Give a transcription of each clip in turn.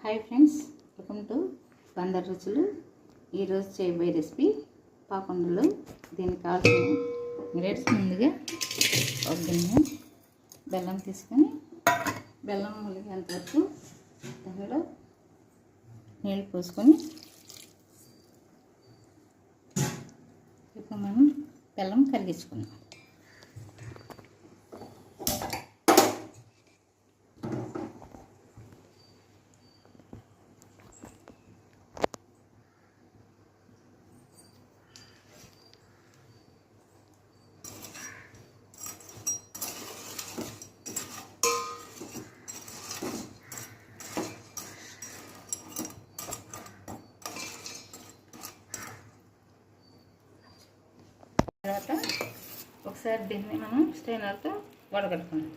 Hi friends, welcome to Bandar రుచులు. ఈరోజు చేయబోయే రెసిపీ పాకుండలు. దీనికి కావాల్సిన ఇంగ్రీడియంట్స్ ముందుగా ఒక గిన్నె బెల్లం తీసుకొని బెల్లం ములిగేంత వరకు దానిలో నీళ్ళు పోసుకొని ఇప్పుడు మనం బెల్లం కరిగించుకుందాం. తర్వాత ఒకసారి దీన్ని మనం స్ట్రైనర్తో వడగట్టుకుందాం.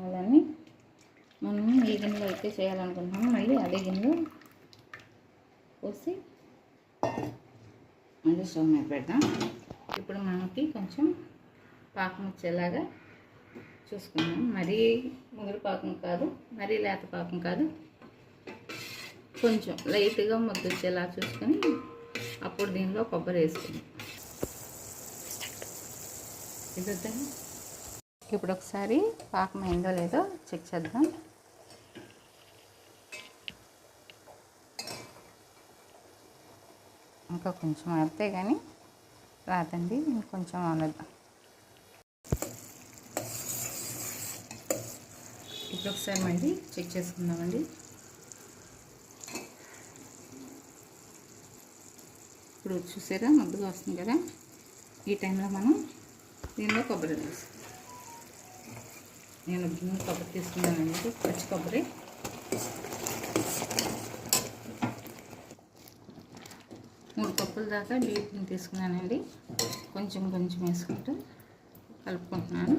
అలానే మనం ఈ గిన్నెలో అయితే చేయాలనుకుంటున్నాము, మళ్ళీ అదే గిన్నెలో పోసి మళ్ళీ స్టవ్ మీద పెడదాం. ఇప్పుడు మనకి కొంచెం పాకం వచ్చేలాగా చూసుకుందాం. మరీ ముదురు పాకం కాదు, మరీ లేత పాకం కాదు, కొంచెం లైట్గా ముద్ద వచ్చేలా చూసుకొని అప్పుడు దీనిలో కొబ్బరి వేసుకుందాం. ఇది ఇప్పుడు ఒకసారి పాకం అయిందో లేదో చెక్ చేద్దాం. ఇంకా కొంచెం అయితే కానీ రాదండి, ఇంకొంచెం అనద్దాం. ఇప్పుడు ఒకసారి మళ్ళీ చెక్ చేసుకుందామండి. ఇప్పుడు చూసారా ముద్దగా వస్తుంది కదా, ఈ టైంలో మనం దీనిలో కొబ్బరి వేస్తాం. నేను కొబ్బరి తీసుకున్నానండి, పచ్చి కొబ్బరి. మూడు కప్పుల దాకా డీప్ని తీసుకున్నానండి. కొంచెం కొంచెం వేసుకుంటూ కలుపుకుంటున్నాను.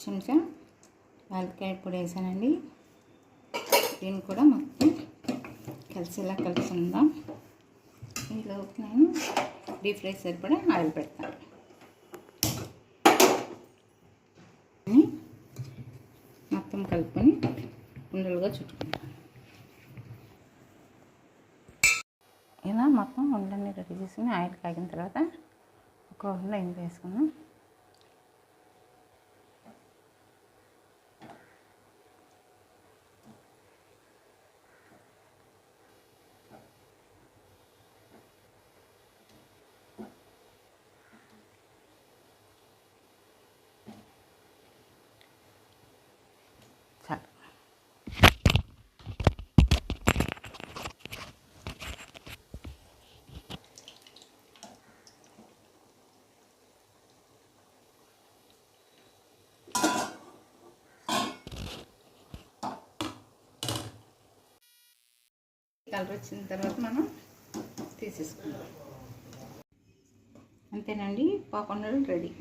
చెంచా యాలక్కాయ పొడి వేసానండి. దీన్ని కూడా మొత్తం కలిసేలా కలుపుకుందాం. ఈలోపు నేను డీప్ ఫ్రై సరిపడా ఆయిల్ పెడతాను. మొత్తం కలుపుకొని ఉండలుగా చుట్టుకుంటాను. ఇలా మొత్తం ఉండని రెడీ చేసుకుని ఆయిల్ కాగిన తర్వాత ఒక ఉండ ఇంత వేసుకున్నాం. కలర్ వచ్చిన తర్వాత మనం తీసేసుకుందాం. అంతేనండి, పాకుండలు రెడీ.